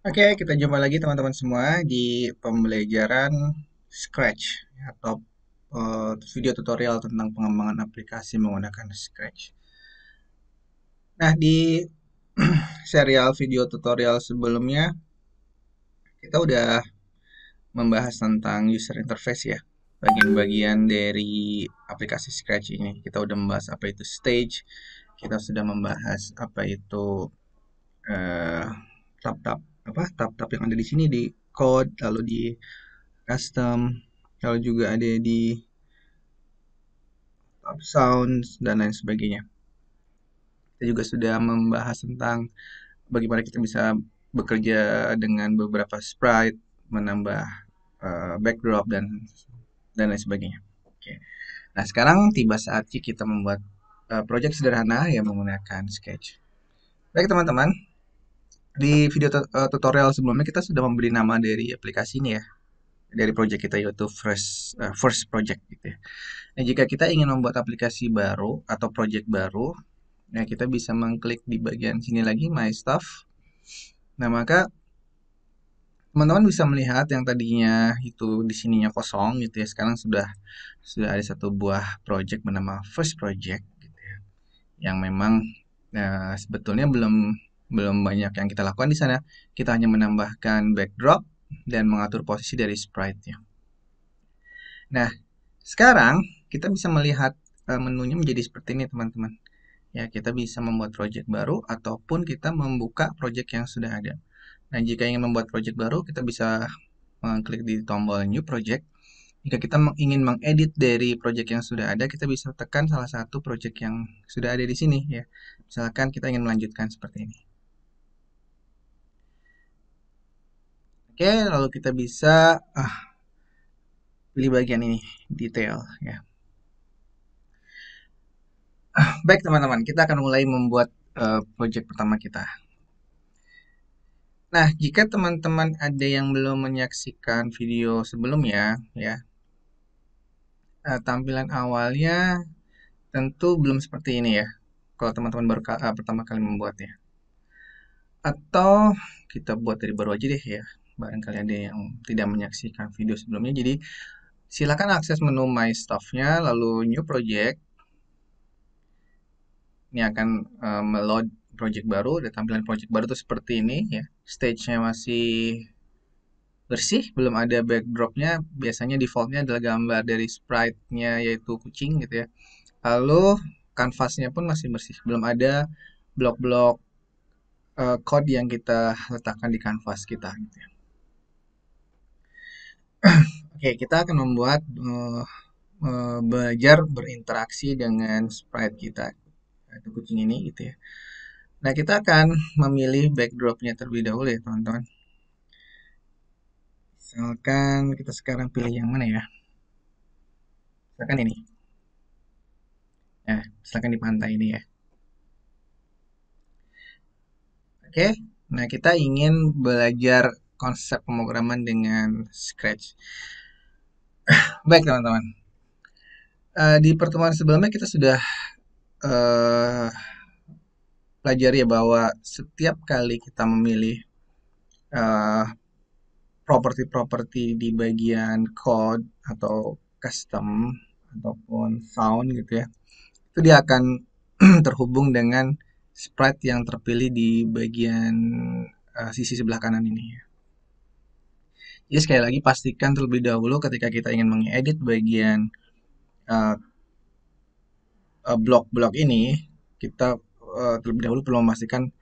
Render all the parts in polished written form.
Oke, kita jumpa lagi teman-teman semua di pembelajaran Scratch atau video tutorial tentang pengembangan aplikasi menggunakan Scratch. Nah, di serial video tutorial sebelumnya kita udah membahas tentang user interface ya. Bagian-bagian dari aplikasi Scratch ini. Kita udah membahas apa itu stage, kita sudah membahas apa itu eh, tab-tab tab-tab yang ada di sini di code, lalu di custom, lalu juga ada di sounds dan lain sebagainya. Kita juga sudah membahas tentang bagaimana kita bisa bekerja dengan beberapa sprite, menambah backdrop dan lain sebagainya. Oke. Nah, sekarang tiba saatnya kita membuat project sederhana yang menggunakan Sketch. Baik teman-teman, di video tutorial sebelumnya kita sudah memberi nama dari aplikasi ini ya, dari project kita yaitu first project gitu ya. Nah, jika kita ingin membuat aplikasi baru atau project baru, nah kita bisa mengklik di bagian sini lagi My Stuff. Nah, maka teman-teman bisa melihat yang tadinya itu di sininya kosong gitu ya. Sekarang sudah ada satu buah project bernama First Project gitu ya. Yang memang sebetulnya belum belum banyak yang kita lakukan di sana. Kita hanya menambahkan backdrop dan mengatur posisi dari sprite-nya. Nah, sekarang kita bisa melihat menunya menjadi seperti ini, teman-teman. Ya, kita bisa membuat project baru ataupun kita membuka project yang sudah ada. Nah, jika ingin membuat project baru, kita bisa mengklik di tombol New Project. Jika kita ingin mengedit dari project yang sudah ada, kita bisa tekan salah satu project yang sudah ada di sini ya. Misalkan kita ingin melanjutkan seperti ini. Oke, lalu kita bisa pilih bagian ini, detail ya. Baik teman-teman, kita akan mulai membuat project pertama kita. Nah, jika teman-teman ada yang belum menyaksikan video sebelumnya, ya, tampilan awalnya tentu belum seperti ini ya. Kalau teman-teman baru pertama kali membuatnya. Atau kita buat dari baru aja deh ya. Barangkali ada yang tidak menyaksikan video sebelumnya. Jadi, silakan akses menu My Stuff-nya, lalu New Project. Ini akan meload project baru. Dan tampilan project baru itu seperti ini ya. Stage-nya masih bersih, belum ada backdropnya. Biasanya defaultnya adalah gambar dari sprite-nya yaitu kucing gitu ya. Lalu kanvasnya pun masih bersih, belum ada blok-blok code yang kita letakkan di kanvas kita gitu ya. Oke, kita akan membuat belajar berinteraksi dengan sprite kita, yaitu kucing ini gitu ya. Nah, kita akan memilih backdropnya terlebih dahulu ya teman-teman. Misalkan kita sekarang pilih yang mana ya? Misalkan ini. Nah, misalkan di pantai ini ya. Oke, nah kita ingin belajar konsep pemrograman dengan Scratch. Baik teman-teman, di pertemuan sebelumnya kita sudah eh, pelajari ya bahwa setiap kali kita memilih eh, properti-properti di bagian code atau custom ataupun sound gitu ya, itu dia akan terhubung dengan sprite yang terpilih di bagian sisi sebelah kanan ini. Jadi sekali lagi pastikan terlebih dahulu ketika kita ingin mengedit bagian eh, blok-blok ini, kita terlebih dahulu perlu memastikan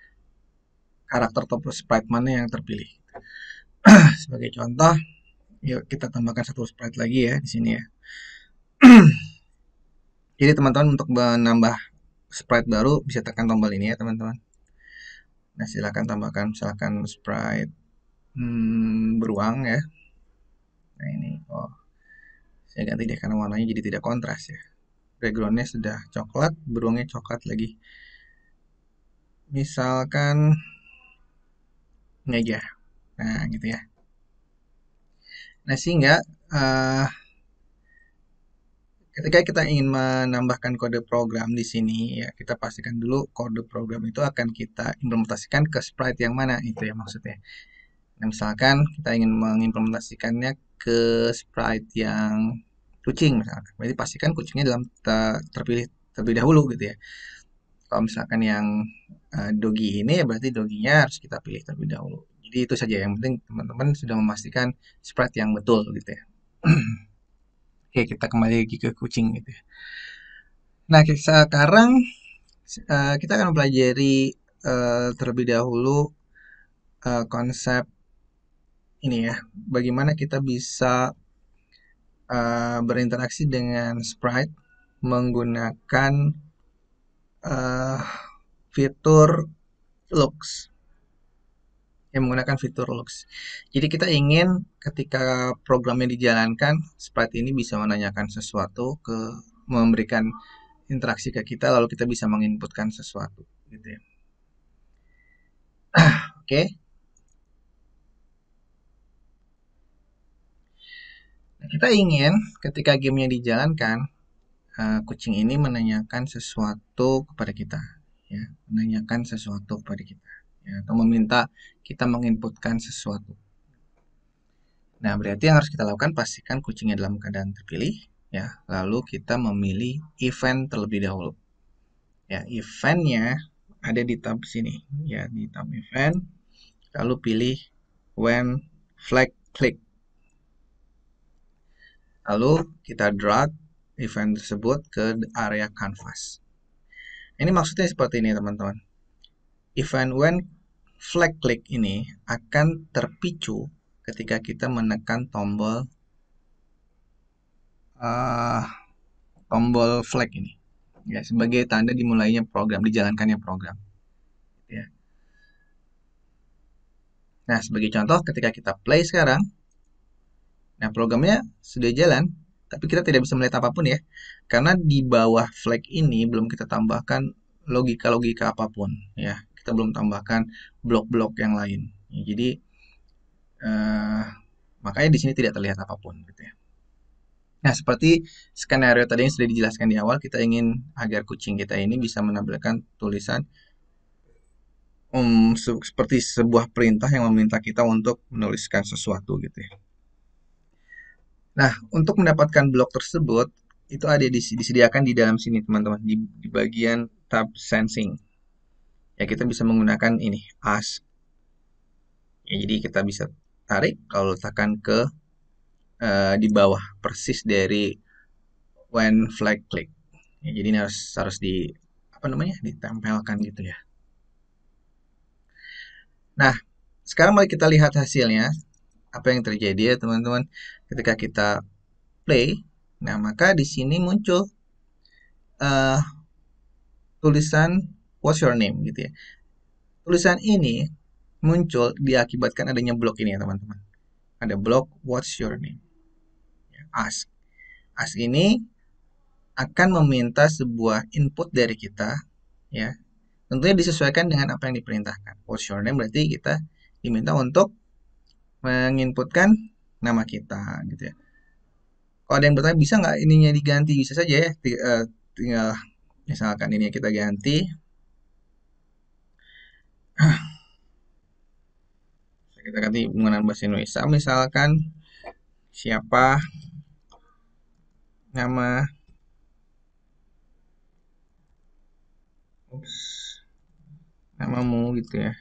karakter atau sprite mana yang terpilih. Sebagai contoh, yuk kita tambahkan satu sprite lagi ya di sini ya. Jadi teman-teman untuk menambah sprite baru bisa tekan tombol ini ya teman-teman. Nah silakan tambahkan misalkan sprite beruang ya. Nah ini, saya ganti deh karena warnanya jadi tidak kontras ya. Backgroundnya sudah coklat, beruangnya coklat lagi. Misalkan ini aja. Nah gitu ya. Nah sehingga uh, ketika kita ingin menambahkan kode program di sini ya kita pastikan dulu kode program itu akan kita implementasikan ke sprite yang mana itu ya maksudnya. Nah, misalkan kita ingin mengimplementasikannya ke sprite yang kucing misalkan. Berarti pastikan kucingnya dalam terpilih terlebih dahulu gitu ya. Kalau misalkan yang doggy ini ya berarti doggy-nya harus kita pilih terlebih dahulu. Jadi itu saja yang penting teman-teman sudah memastikan sprite yang betul gitu ya. Oke, kita kembali lagi ke kucing gitu ya. Nah, sekarang kita akan mempelajari terlebih dahulu konsep ini ya. Bagaimana kita bisa berinteraksi dengan sprite menggunakan uh, fitur looks, yang menggunakan fitur looks. Jadi kita ingin ketika programnya dijalankan, sprite ini bisa menanyakan sesuatu memberikan interaksi ke kita, lalu kita bisa menginputkan sesuatu, gitu ya. Oke. Nah, kita ingin ketika gamenya dijalankan, kucing ini menanyakan sesuatu kepada kita, ya, menanyakan sesuatu kepada kita, ya, atau meminta kita menginputkan sesuatu. Nah, berarti yang harus kita lakukan pastikan kucingnya dalam keadaan terpilih, ya. Lalu kita memilih event terlebih dahulu. Ya, eventnya ada di tab sini, ya, di tab event. Lalu pilih when flag click. Lalu kita drag event tersebut ke area canvas. Ini maksudnya seperti ini, teman-teman. Event when flag click ini akan terpicu ketika kita menekan uh, tombol flag ini, ya, sebagai tanda dimulainya program, dijalankannya program, ya. Nah, sebagai contoh ketika kita play sekarang, nah programnya sudah jalan, tapi kita tidak bisa melihat apapun ya, karena di bawah flag ini belum kita tambahkan logika-logika apapun, ya. Kita belum tambahkan blok-blok yang lain, ya, jadi makanya di sini tidak terlihat apapun, gitu ya. Nah, seperti skenario tadi yang sudah dijelaskan di awal, kita ingin agar kucing kita ini bisa menampilkan tulisan seperti sebuah perintah yang meminta kita untuk menuliskan sesuatu gitu ya. Nah, untuk mendapatkan blok tersebut itu ada disediakan di dalam sini teman-teman, di bagian tab sensing. Ya, kita bisa menggunakan ini ask. Ya, jadi kita bisa tarik kalau letakkan ke di bawah persis dari when flag click. Ya, jadi ini harus di apa namanya, ditempelkan gitu ya. Nah, sekarang mari kita lihat hasilnya. Apa yang terjadi ya teman-teman ketika kita play. Nah, maka di sini muncul uh, tulisan what's your name gitu ya. Tulisan ini muncul diakibatkan adanya blok ini ya teman-teman. Ada blok what's your name. Ask. Ask ini akan meminta sebuah input dari kita, ya. Tentunya disesuaikan dengan apa yang diperintahkan. What's your name berarti kita diminta untuk menginputkan nama kita gitu ya. Kalau ada yang bertanya bisa nggak ininya diganti, bisa saja ya. Tinggal misalkan ini kita ganti. Kita ganti menggunakan bahasa Indonesia. Misalkan siapa nama namamu gitu ya.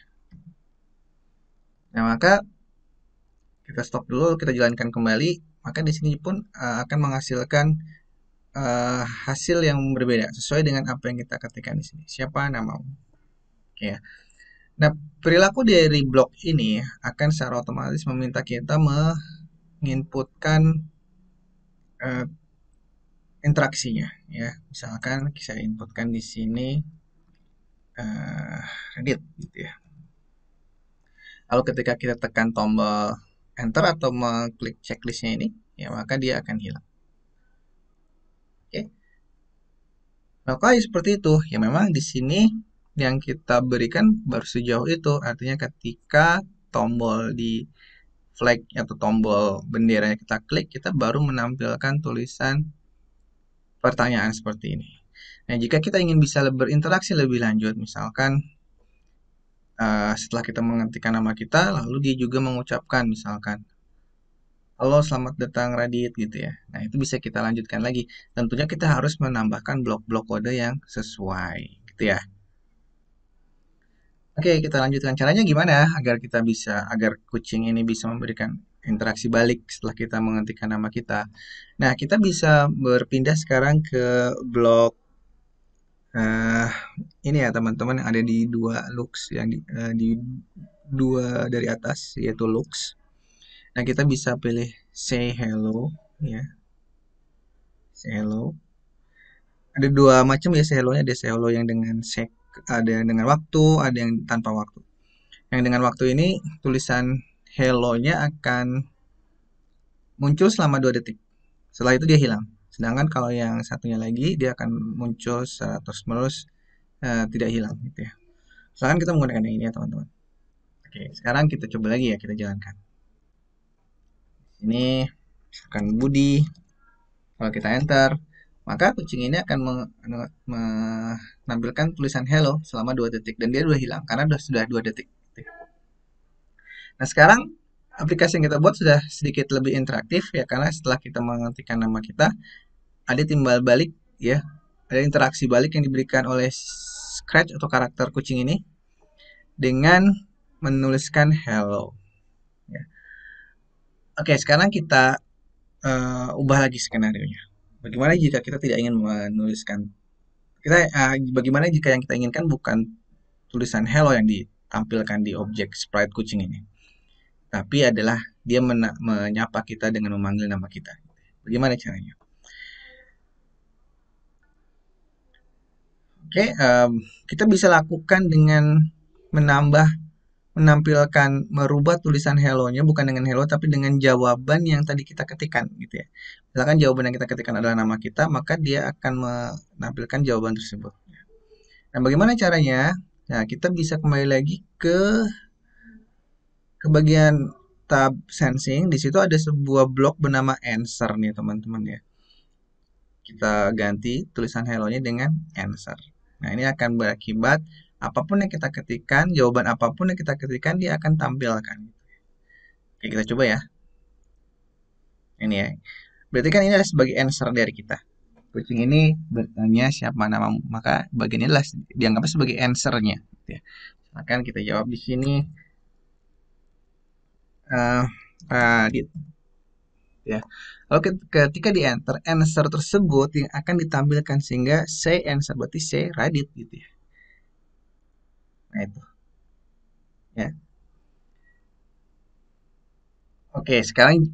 Nah, maka kita stop dulu, kita jalankan kembali. Maka di sini pun akan menghasilkan hasil yang berbeda sesuai dengan apa yang kita ketikkan di sini. Siapa namamu? Oke ya. Nah, perilaku dari blok ini akan secara otomatis meminta kita menginputkan interaksinya, ya. Misalkan saya inputkan di sini Reddit, gitu ya. Lalu ketika kita tekan tombol enter atau mengklik checklistnya ini, ya maka dia akan hilang. Oke. Maka seperti itu. Ya memang di sini yang kita berikan baru sejauh itu. Artinya ketika tombol di flag atau tombol benderanya kita klik, kita baru menampilkan tulisan pertanyaan seperti ini. Nah, jika kita ingin bisa berinteraksi lebih lanjut, misalkan setelah kita mengetikkan nama kita, lalu dia juga mengucapkan misalkan, halo selamat datang Radit gitu ya. Nah itu bisa kita lanjutkan lagi. Tentunya kita harus menambahkan blok-blok kode yang sesuai gitu ya. Oke, kita lanjutkan. Caranya gimana agar kucing ini bisa memberikan interaksi balik setelah kita mengetikkan nama kita. Nah, kita bisa berpindah sekarang ke blok eh ini ya teman-teman yang ada di dua looks yang di dua dari atas yaitu looks. Nah, kita bisa pilih say hello ya, say hello. Ada dua macam ya say hello-nya, ada say hello yang dengan ada yang dengan waktu, ada yang tanpa waktu. Yang dengan waktu ini tulisan hello-nya akan muncul selama 2 detik. Setelah itu dia hilang. Sedangkan kalau yang satunya lagi dia akan muncul terus menerus tidak hilang gitu ya. Silahkan kita menggunakan yang ini ya teman-teman. Oke, sekarang kita coba lagi ya, kita jalankan. Ini akan Budi. Kalau kita enter, maka kucing ini akan menampilkan tulisan hello selama 2 detik dan dia sudah hilang karena sudah 2 detik. Nah, sekarang aplikasi yang kita buat sudah sedikit lebih interaktif ya karena setelah kita mengetikkan nama kita, ada timbal balik ya, ada interaksi balik yang diberikan oleh Scratch atau karakter kucing ini dengan menuliskan hello. Ya. Oke, sekarang kita ubah lagi skenario-nya. Bagaimana jika kita tidak ingin menuliskan bagaimana jika yang kita inginkan bukan tulisan hello yang ditampilkan di objek sprite kucing ini, tapi adalah dia menyapa kita dengan memanggil nama kita. Bagaimana caranya? Oke, kita bisa lakukan dengan merubah tulisan hello-nya bukan dengan hello tapi dengan jawaban yang tadi kita ketikkan gitu ya. Misalkan jawaban yang kita ketikkan adalah nama kita, maka dia akan menampilkan jawaban tersebut. Nah, bagaimana caranya? Nah, kita bisa kembali lagi ke bagian tab sensing. Di situ ada sebuah blok bernama answer nih teman-teman ya. Kita ganti tulisan hello-nya dengan answer. Nah, ini akan berakibat apapun yang kita ketikkan, jawaban apapun yang kita ketikkan, dia akan tampilkan. Oke, kita coba ya. Ini ya. Berarti kan ini adalah sebagai answer dari kita. Kucing ini bertanya siapa namamu, maka bagian ini adalah dianggap sebagai answer-nya. Gitu ya. Silakan kita jawab di sini. Radit. Ya. Lalu ketika di enter, answer tersebut yang akan ditampilkan sehingga say answer berarti say Radit gitu ya. Nah itu. Ya. Oke, sekarang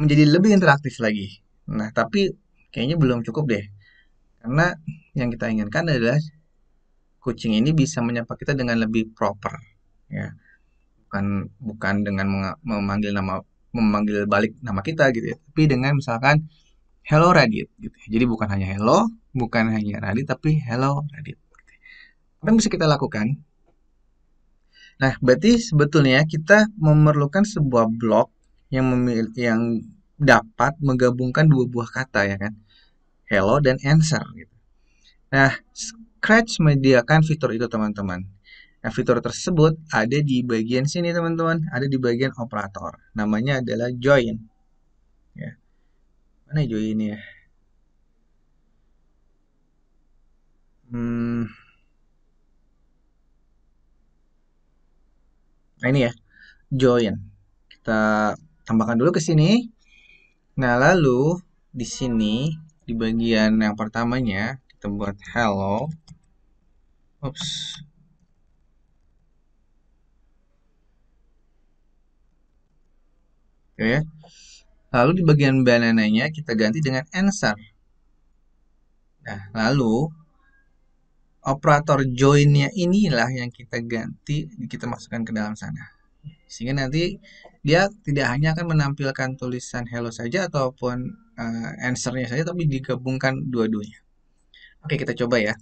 menjadi lebih interaktif lagi. Nah, tapi kayaknya belum cukup deh. Karena yang kita inginkan adalah kucing ini bisa menyapa kita dengan lebih proper. Ya. Bukan bukan dengan memanggil balik nama kita gitu ya. Tapi dengan misalkan hello Radit gitu. Jadi bukan hanya hello, bukan hanya Radit tapi hello Radit. Apa yang bisa kita lakukan? Nah, berarti sebetulnya kita memerlukan sebuah blok yang dapat menggabungkan dua buah kata ya kan. Hello dan answer gitu. Nah, Scratch menyediakan fitur itu teman-teman. Nah, fitur tersebut ada di bagian sini teman-teman, ada di bagian operator. Namanya adalah join. Ya. Mana join ya? Nah ini ya, join. Kita tambahkan dulu ke sini. Nah, lalu di sini di bagian yang pertamanya kita buat hello. Oops. Oke ya. Lalu di bagian banananya kita ganti dengan answer. Nah, lalu operator join-nya inilah yang kita ganti, kita masukkan ke dalam sana. Sehingga nanti dia tidak hanya akan menampilkan tulisan hello saja ataupun answer-nya saja, tapi digabungkan dua-duanya. Oke, kita coba ya.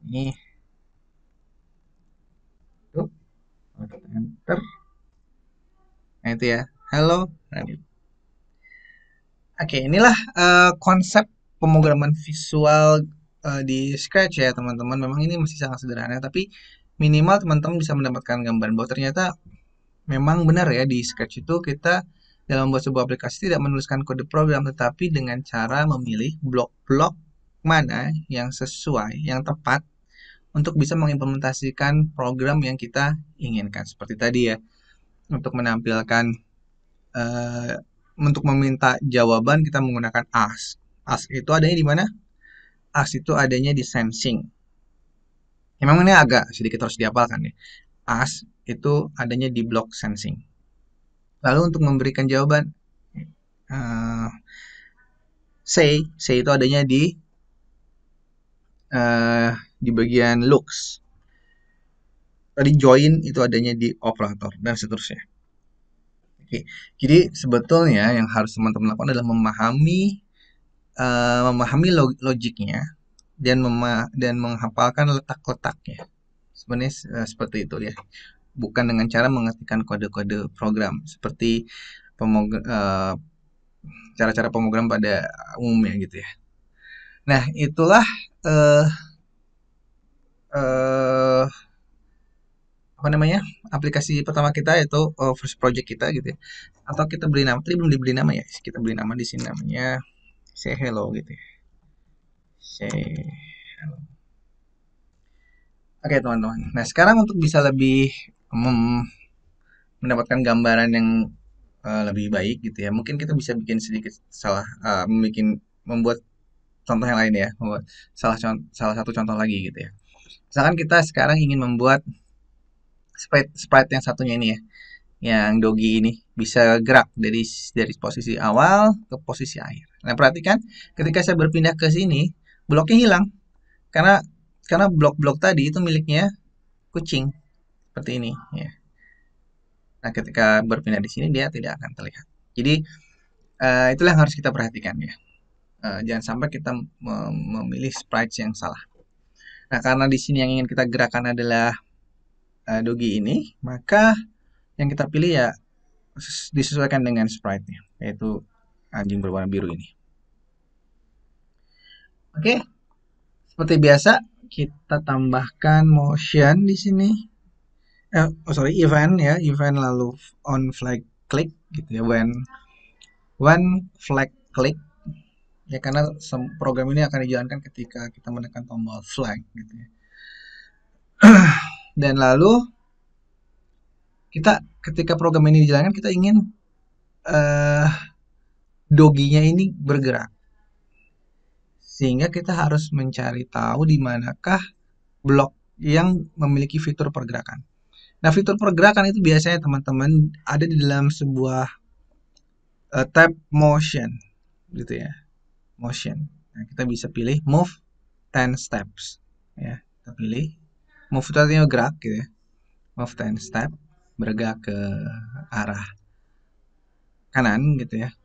Ini tuh, kita enter. Nah itu ya, hello Radit. Oke, inilah konsep pemrograman visual di Scratch ya teman-teman. Memang ini masih sangat sederhana, tapi minimal teman-teman bisa mendapatkan gambaran bahwa ternyata memang benar ya di Scratch itu kita dalam membuat sebuah aplikasi tidak menuliskan kode program, tetapi dengan cara memilih blok-blok mana yang sesuai, yang tepat untuk bisa mengimplementasikan program yang kita inginkan. Seperti tadi ya, untuk menampilkan eh, untuk meminta jawaban kita menggunakan ask. Ask itu adanya di mana? Ask itu adanya di sensing. Memang ini agak sedikit harus dihafalkan ya. Ask itu adanya di blok sensing. Lalu untuk memberikan jawaban uh, say itu adanya di bagian looks. Tadi join itu adanya di operator dan seterusnya. Oke. Jadi sebetulnya yang harus teman-teman lakukan adalah memahami logiknya dan menghafalkan letak-letaknya. Sebenarnya seperti itu ya. Bukan dengan cara mengetikkan kode-kode program seperti cara-cara pemrogram pada umumnya gitu ya. Nah, itulah eh eh apa namanya? Aplikasi pertama kita yaitu first project kita gitu ya. Atau kita beri nama, tadi belum diberi nama ya. Kita beri nama di sini namanya say hello gitu ya. Say hello. Oke, teman-teman. Nah, sekarang untuk bisa lebih mendapatkan gambaran yang lebih baik gitu ya. Mungkin kita bisa bikin sedikit membuat contoh yang lain ya, membuat salah satu contoh lagi gitu ya. Misalkan kita sekarang ingin membuat sprite yang satunya ini ya, yang Dogi ini bisa gerak dari posisi awal ke posisi akhir. Nah, perhatikan ketika saya berpindah ke sini, bloknya hilang karena blok-blok tadi itu miliknya kucing seperti ini ya. Nah, ketika berpindah di sini dia tidak akan terlihat. Jadi itulah yang harus kita perhatikan ya. Jangan sampai kita memilih sprites yang salah. Nah, karena di sini yang ingin kita gerakan adalah Dogi ini, maka yang kita pilih ya disesuaikan dengan sprite-nya, yaitu anjing berwarna biru ini. Oke, seperti biasa kita tambahkan motion di sini. Event ya, event lalu on flag click gitu ya, when flag click ya, karena program ini akan dijalankan ketika kita menekan tombol flag gitu ya. Dan lalu kita ketika program ini dijalankan kita ingin doginya ini bergerak, sehingga kita harus mencari tahu di manakah blok yang memiliki fitur pergerakan. Nah, fitur pergerakan itu biasanya teman-teman ada di dalam sebuah tab motion gitu ya, motion. Nah, kita bisa pilih move 10 steps ya, kita pilih move itu artinya gerak gitu ya, move 10 step, bergerak ke arah kanan gitu ya.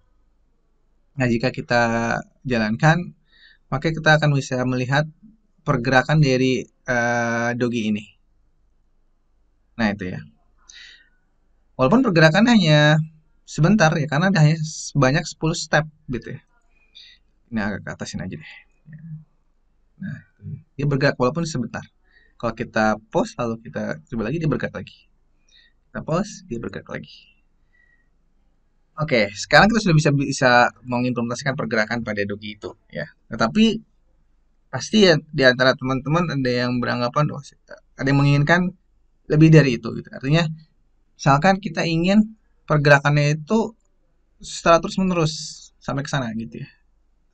Nah, jika kita jalankan, maka kita akan bisa melihat pergerakan dari dogi ini. Nah, itu ya. Walaupun pergerakannya hanya sebentar ya, karena hanya sebanyak 10 step gitu ya. Ini agak ke atasin aja deh. Nah, dia bergerak walaupun sebentar. Kalau kita pause lalu kita coba lagi, dia bergerak lagi. Kita pause, dia bergerak lagi. Oke, sekarang kita sudah bisa mengimplementasikan pergerakan pada dogi itu ya. Tetapi pasti ya di antara teman-teman ada yang beranggapan ada yang menginginkan lebih dari itu gitu. Artinya misalkan kita ingin pergerakannya itu secara terus-menerus sampai ke sana gitu ya.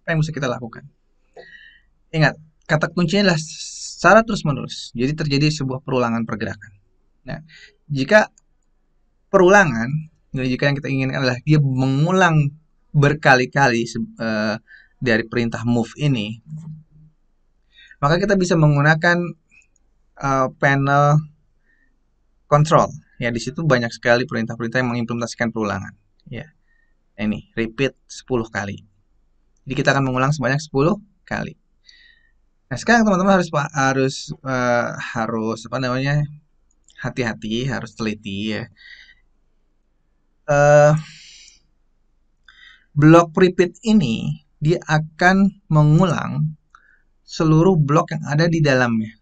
Apa yang bisa kita lakukan? Ingat, kata kuncinya adalah secara terus-menerus. Jadi terjadi sebuah perulangan pergerakan. Nah, jika perulangan, jika yang kita inginkan adalah dia mengulang berkali-kali dari perintah move ini, maka kita bisa menggunakan panel control. Ya, di situ banyak sekali perintah-perintah yang mengimplementasikan perulangan. Ya, ini repeat 10 kali. Jadi kita akan mengulang sebanyak 10 kali. Nah, sekarang teman-teman harus apa namanya? Hati-hati, harus teliti ya. Blok repeat ini dia akan mengulang seluruh blok yang ada di dalamnya.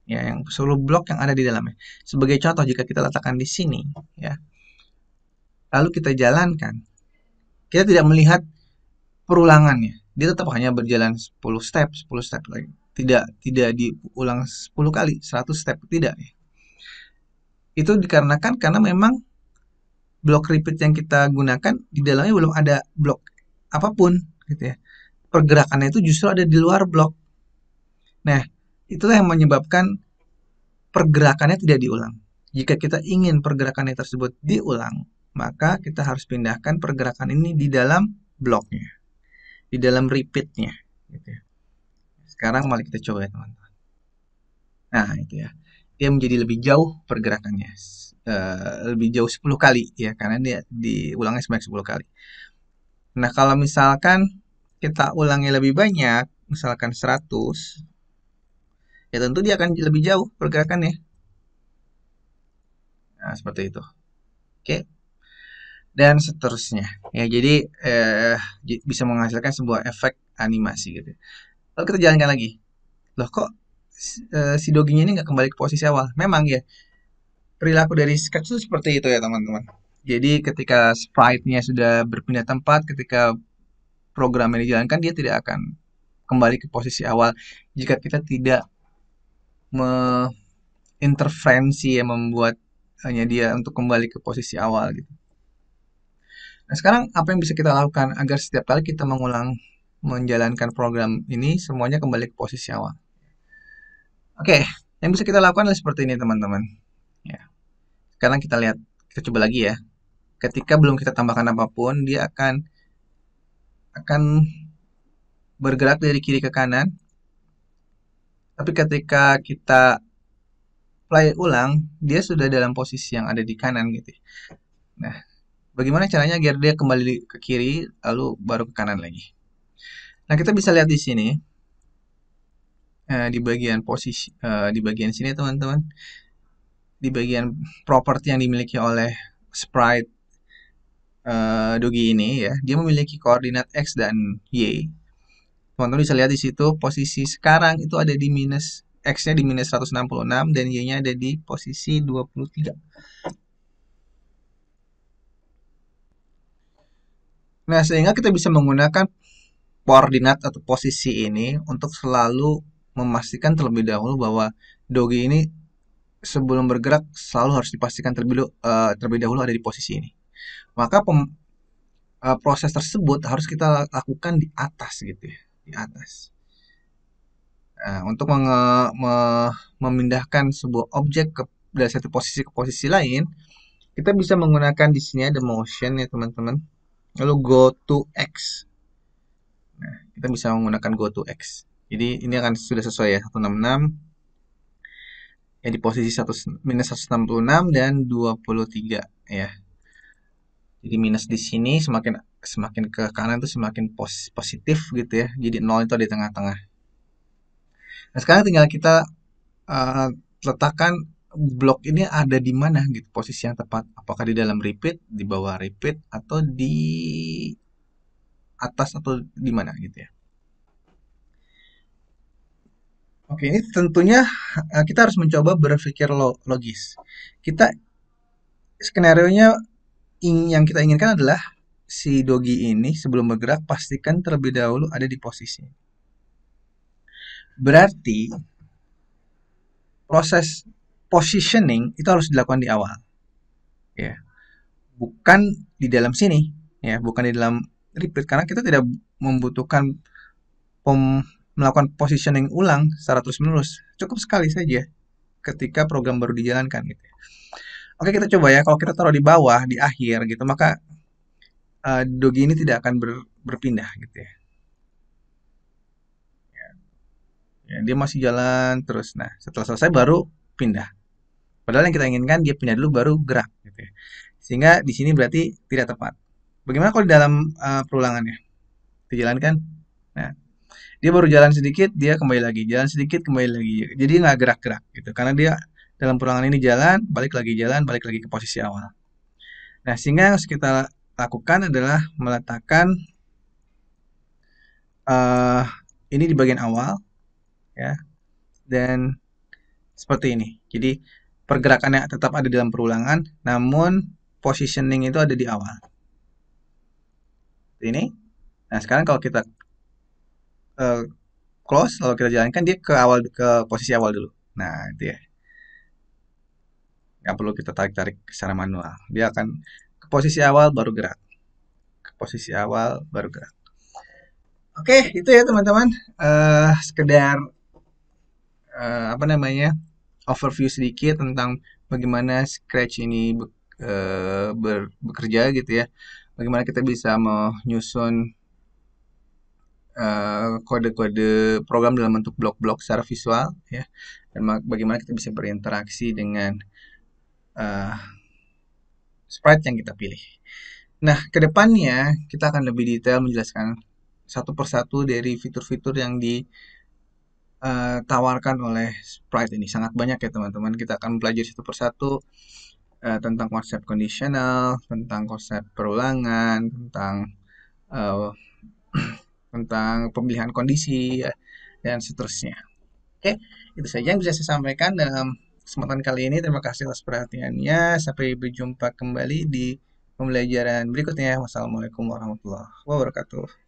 Ya, yang seluruh blok yang ada di dalamnya. Sebagai contoh, jika kita letakkan di sini, ya, lalu kita jalankan, kita tidak melihat perulangannya. Dia tetap hanya berjalan 10 step lagi. Tidak diulang 10 kali, 100 step, tidak. Itu dikarenakan karena memang blok repeat yang kita gunakan di dalamnya belum ada blok apapun gitu ya. Pergerakannya itu justru ada di luar blok. Nah, itulah yang menyebabkan pergerakannya tidak diulang. Jika kita ingin pergerakannya tersebut diulang, maka kita harus pindahkan pergerakan ini di dalam bloknya, di dalam repeatnya. Gitu ya. Sekarang mari kita coba ya teman-teman. Nah itu ya, dia menjadi lebih jauh pergerakannya, lebih jauh 10 kali ya, karena dia diulangnya sebanyak 10 kali. Nah kalau misalkan kita ulangi lebih banyak, misalkan 100, ya tentu dia akan lebih jauh pergerakannya. Nah seperti itu. Oke. Dan seterusnya ya, jadi bisa menghasilkan sebuah efek animasi gitu. Lalu kita jalankan lagi, loh kok si doginya ini nggak kembali ke posisi awal. Memang ya, perilaku dari sketch itu seperti itu ya teman-teman. Jadi ketika sprite-nya sudah berpindah tempat, ketika program yang dijalankan, dia tidak akan kembali ke posisi awal jika kita tidak menginterferensi ya, membuat hanya dia untuk kembali ke posisi awal gitu. Nah, sekarang apa yang bisa kita lakukan agar setiap kali kita menjalankan program ini semuanya kembali ke posisi awal? Oke, yang bisa kita lakukan adalah seperti ini teman-teman. Ya, sekarang kita coba lagi ya. Ketika belum kita tambahkan apapun, dia akan bergerak dari kiri ke kanan. Tapi ketika kita play ulang, dia sudah dalam posisi yang ada di kanan gitu. Nah, bagaimana caranya agar dia kembali ke kiri lalu baru ke kanan lagi? Nah, kita bisa lihat di sini di bagian posisi di bagian sini teman-teman, di bagian properti yang dimiliki oleh sprite Dogi ini ya, dia memiliki koordinat X dan Y. Teman-teman bisa lihat di situ posisi sekarang itu ada di minus, X-nya di minus 166 dan Y-nya ada di posisi 23. Nah, sehingga kita bisa menggunakan koordinat atau posisi ini untuk selalu memastikan terlebih dahulu bahwa Dogi ini sebelum bergerak selalu harus dipastikan terlebih dahulu ada di posisi ini. Maka proses tersebut harus kita lakukan di atas gitu ya, di atas. Nah, untuk memindahkan sebuah objek dari satu posisi ke posisi lain, kita bisa menggunakan di sini ada motion ya teman-teman. Lalu go to X. Nah, kita bisa menggunakan go to X. Jadi ini akan sudah sesuai ya, 166 ya, di posisi minus 166 dan 23 ya. Jadi minus di sini semakin ke kanan itu semakin positif gitu ya. Jadi 0 itu di tengah-tengah. Nah, sekarang tinggal kita letakkan blok ini ada di mana gitu, posisi yang tepat. Apakah di dalam repeat, di bawah repeat, atau di atas, atau di mana gitu ya. Oke, ini tentunya kita harus mencoba berpikir logis. Kita skenario-nya yang kita inginkan adalah si Dogi ini sebelum bergerak pastikan terlebih dahulu ada di posisi. Berarti proses positioning itu harus dilakukan di awal. Ya. Bukan di dalam sini, ya, bukan di dalam repeat karena kita tidak membutuhkan melakukan positioning ulang secara terus-menerus. Cukup sekali saja ketika program baru dijalankan gitu. Oke, kita coba ya. Kalau kita taruh di bawah, di akhir gitu, maka Dogi ini tidak akan berpindah gitu ya. Ya, dia masih jalan terus. Nah, setelah selesai baru pindah. Padahal yang kita inginkan dia pindah dulu baru gerak gitu ya. Sehingga di sini berarti tidak tepat. Bagaimana kalau di dalam perulangannya? Dijalankan. Nah, dia baru jalan sedikit, dia kembali lagi. Jalan sedikit, kembali lagi. Jadi nggak gerak-gerak gitu. Karena dia dalam perulangan ini jalan, balik lagi ke posisi awal. Nah, sehingga yang harus kita lakukan adalah meletakkan uh, ini di bagian awal ya, dan seperti ini. Jadi pergerakannya tetap ada dalam perulangan, namun positioning itu ada di awal. Ini. Nah, sekarang kalau kita eh, close, kalau kita jalankan dia ke awal, ke posisi awal dulu. Nah, itu ya. Nggak perlu kita tarik-tarik secara manual. Dia akan ke posisi awal baru gerak. Ke posisi awal baru gerak. Oke, itu ya teman-teman. Sekedar apa namanya, overview sedikit tentang bagaimana Scratch ini bekerja gitu ya. Bagaimana kita bisa menyusun kode-kode program dalam bentuk blok-blok secara visual ya, dan bagaimana kita bisa berinteraksi dengan uh, sprite yang kita pilih. Nah, kedepannya kita akan lebih detail menjelaskan satu persatu dari fitur-fitur yang ditawarkan oleh sprite ini. Sangat banyak ya teman-teman. Kita akan belajar satu persatu tentang konsep conditional, tentang konsep perulangan, tentang uh, tentang pemilihan kondisi ya, dan seterusnya. Oke, itu saja yang bisa saya sampaikan dalam kesempatan kali ini. Terima kasih atas perhatiannya. Sampai berjumpa kembali di pembelajaran berikutnya. Wassalamualaikum warahmatullahi wabarakatuh.